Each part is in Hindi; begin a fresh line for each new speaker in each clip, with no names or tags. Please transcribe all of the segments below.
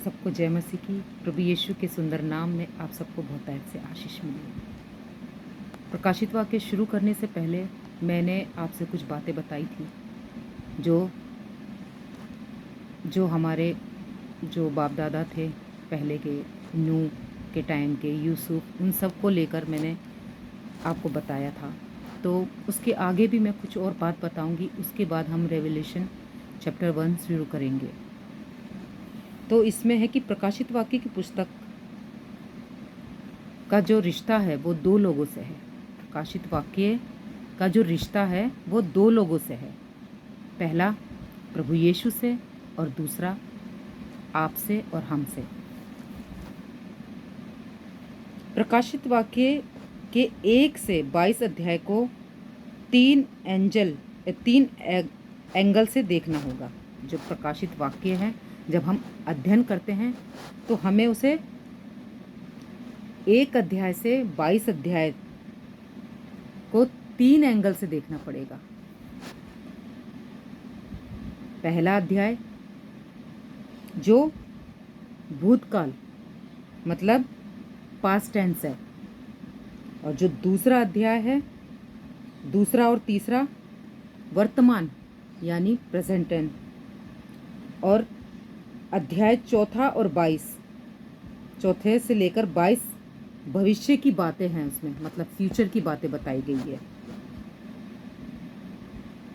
सबको जय मसीह की। प्रभु यीशु के सुंदर नाम में आप सबको बहुतायत से आशीष मिले। प्रकाशित वाक्य शुरू करने से पहले मैंने आपसे कुछ बातें बताई थी जो जो हमारे जो बाप दादा थे पहले के, नूह के टाइम के, यूसुफ, उन सब को लेकर मैंने आपको बताया था। तो उसके आगे भी मैं कुछ और बात बताऊंगी। उसके बाद हम रेवलेशन चैप्टर 1 शुरू करेंगे। तो इसमें है कि प्रकाशित वाक्य की पुस्तक का जो रिश्ता है वो दो लोगों से है। प्रकाशित वाक्य का जो रिश्ता है वो दो लोगों से है। पहला प्रभु यीशु से और दूसरा आपसे और हमसे। प्रकाशित वाक्य के 1 से 22 अध्याय को तीन एंगल से देखना होगा। जो प्रकाशित वाक्य है, जब हम अध्ययन करते हैं तो हमें उसे 1 अध्याय से 22 अध्याय को 3 एंगल से देखना पड़ेगा। पहला अध्याय जो भूतकाल मतलब पास्ट टेंस है, और जो दूसरा अध्याय है, दूसरा और तीसरा वर्तमान यानी प्रेजेंट टेंस, और अध्याय चौथा और 22, चौथे से लेकर 22 भविष्य की बातें हैं उसमें, मतलब फ्यूचर की बातें बताई गई है।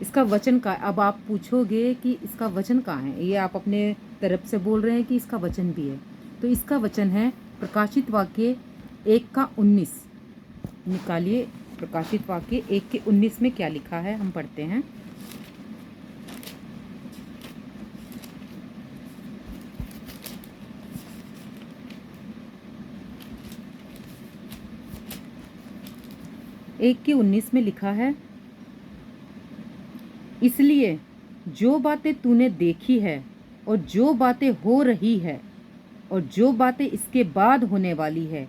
इसका वचन का, अब आप पूछोगे कि इसका वचन कहाँ है, ये आप अपने तरफ से बोल रहे हैं कि इसका वचन भी है। तो इसका वचन है प्रकाशित वाक्य 1:19। निकालिए प्रकाशित वाक्य 1:19 में क्या लिखा है, हम पढ़ते हैं। एक के 19 में लिखा है, इसलिए जो बातें तूने देखी है और जो बातें हो रही है और जो बातें इसके बाद होने वाली है,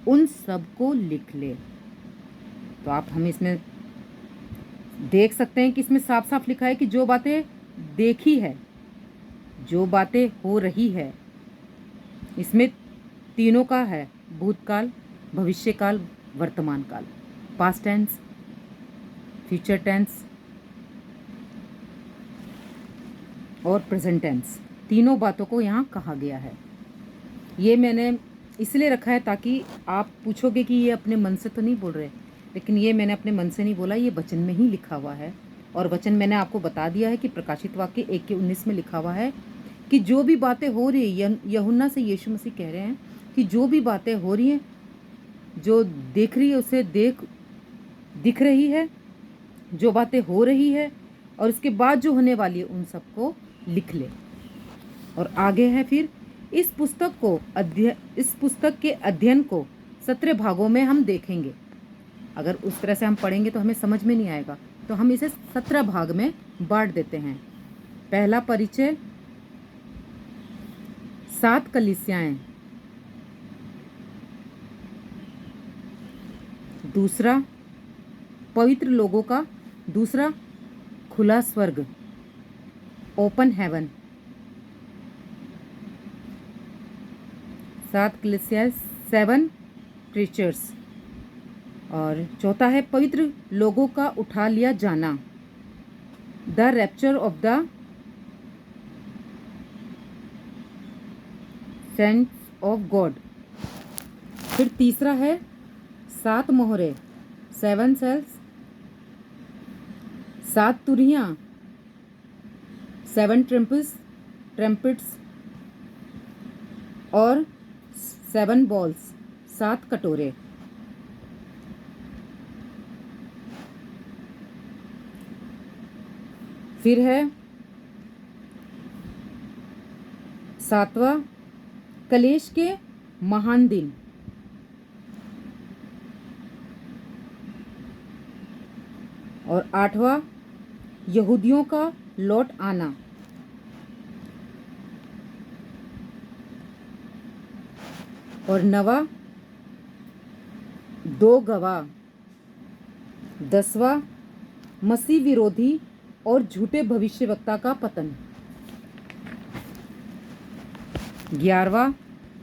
उन सब को लिख ले। तो आप हम इसमें देख सकते हैं कि इसमें साफ साफ लिखा है कि जो बातें देखी है, जो बातें हो रही है, इसमें तीनों का है, भूतकाल, भविष्यकाल, वर्तमान काल, पास्ट टेंस, फ्यूचर टेंस और प्रेजेंट टेंस। तीनों बातों को यहाँ कहा गया है। ये मैंने इसलिए रखा है ताकि आप पूछोगे कि ये अपने मन से तो नहीं बोल रहे, लेकिन ये मैंने अपने मन से नहीं बोला, ये वचन में ही लिखा हुआ है। और वचन मैंने आपको बता दिया है कि प्रकाशित वाक्य 1:19 में लिखा हुआ है कि जो भी बातें हो रही है, यूहन्ना से यीशु मसीह कह रहे हैं कि जो भी बातें हो रही हैं, जो देख रही है उसे दिख रही है, जो बातें हो रही है और इसके बाद जो होने वाली है, उन सबको लिख ले। और आगे है फिर इस पुस्तक के अध्ययन को 17 भागों में हम देखेंगे। अगर उस तरह से हम पढ़ेंगे तो हमें समझ में नहीं आएगा, तो हम इसे 17 भाग में बांट देते हैं। पहला परिचय 7 कलीसियाएं, दूसरा पवित्र लोगों का दूसरा खुला स्वर्ग, ओपन हेवन, 7 कलीसियाएं, 7 प्रीचर्स, और चौथा है पवित्र लोगों का उठा लिया जाना, the rapture of the saints of God. फिर तीसरा है 7 मोहरे, 7 सेल्स, 7 तुरहियां, 7 ट्रम्पेट्स और 7 बॉल्स, 7 कटोरे। फिर है 7वां कलेश के महान दिन, और 8वां यहूदियों का लौट आना, और 9वां 2 गवाह, 10वां मसीह विरोधी और झूठे भविष्यवक्ता का पतन। 11वां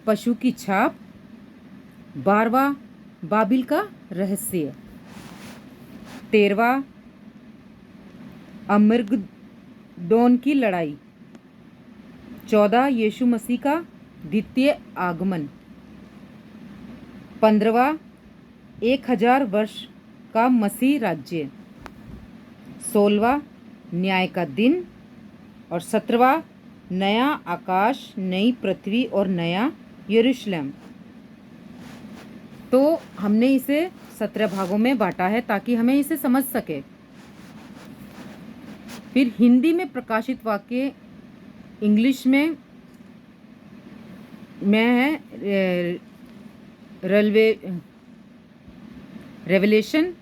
पशु की छाप, 12वां बाबिल का रहस्य, 13वां अमरगदोन की लड़ाई, 14 यीशु मसीह का द्वितीय आगमन, 15वां 1000 वर्ष का मसीह राज्य, 16वां न्याय का दिन और 17वां नया आकाश, नई पृथ्वी और नया यरूशलेम। तो हमने इसे 17 भागों में बांटा है ताकि हमें इसे समझ सके। फिर हिंदी में प्रकाशित वाक्य इंग्लिश में है रेवलेशन,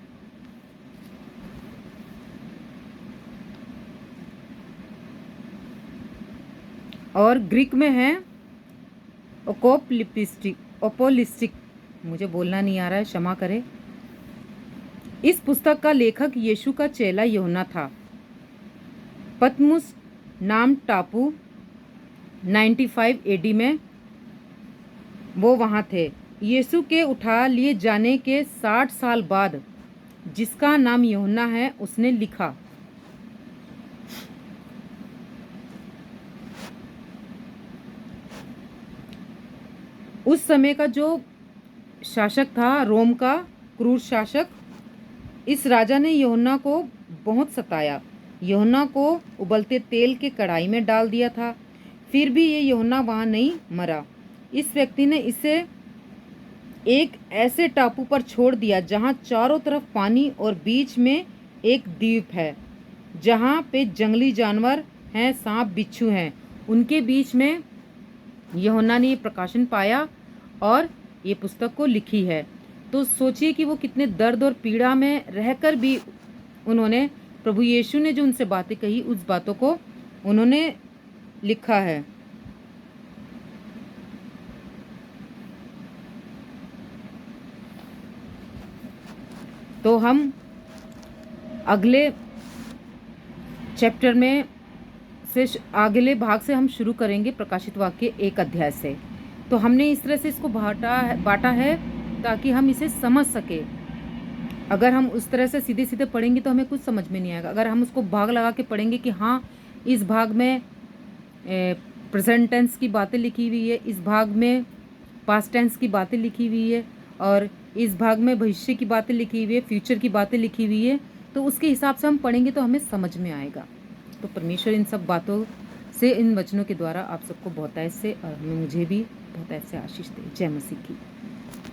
और ग्रीक में है ओपोलिस्टिक। मुझे बोलना नहीं आ रहा है, क्षमा करें। इस पुस्तक का लेखक यीशु का चेला यूहन्ना था। पतमुस नाम टापू 95 एडी में वो वहाँ थे। यीशु के उठा लिए जाने के 60 साल बाद जिसका नाम यूहन्ना है उसने लिखा, उस समय का जो शासक था रोम का क्रूर शासक, इस राजा ने यूहन्ना को बहुत सताया। यूहन्ना को उबलते तेल के कढ़ाई में डाल दिया था, फिर भी ये यूहन्ना वहाँ नहीं मरा। इस व्यक्ति ने इसे एक ऐसे टापू पर छोड़ दिया जहाँ चारों तरफ पानी और बीच में एक द्वीप है, जहाँ पे जंगली जानवर हैं, सांप बिच्छू हैं। उनके बीच में यूहन्ना ने ये प्रकाशन पाया और ये पुस्तक को लिखी है। तो सोचिए कि वो कितने दर्द और पीड़ा में रहकर भी उन्होंने, प्रभु यीशु ने जो उनसे बातें कही, उस बातों को उन्होंने लिखा है। तो हम अगले चैप्टर में से अगले भाग से हम शुरू करेंगे प्रकाशित वाक्य 1 अध्याय से। तो हमने इस तरह से इसको बांटा है ताकि हम इसे समझ सके। अगर हम उस तरह से सीधे सीधे पढ़ेंगे तो हमें कुछ समझ में नहीं आएगा। अगर हम उसको भाग लगा के पढ़ेंगे कि हाँ इस भाग में प्रेजेंट टेंस की बातें लिखी हुई है, इस भाग में पास्ट टेंस की बातें लिखी हुई है, और इस भाग में भविष्य की बातें लिखी हुई है, फ्यूचर की बातें लिखी हुई है, तो उसके हिसाब से हम पढ़ेंगे तो हमें समझ में आएगा। तो परमेश्वर इन सब बातों से, इन वचनों के द्वारा आप सबको बहुतायत से और हमें मुझे भी बहुतायत से आशीष दे। जय मसीह की।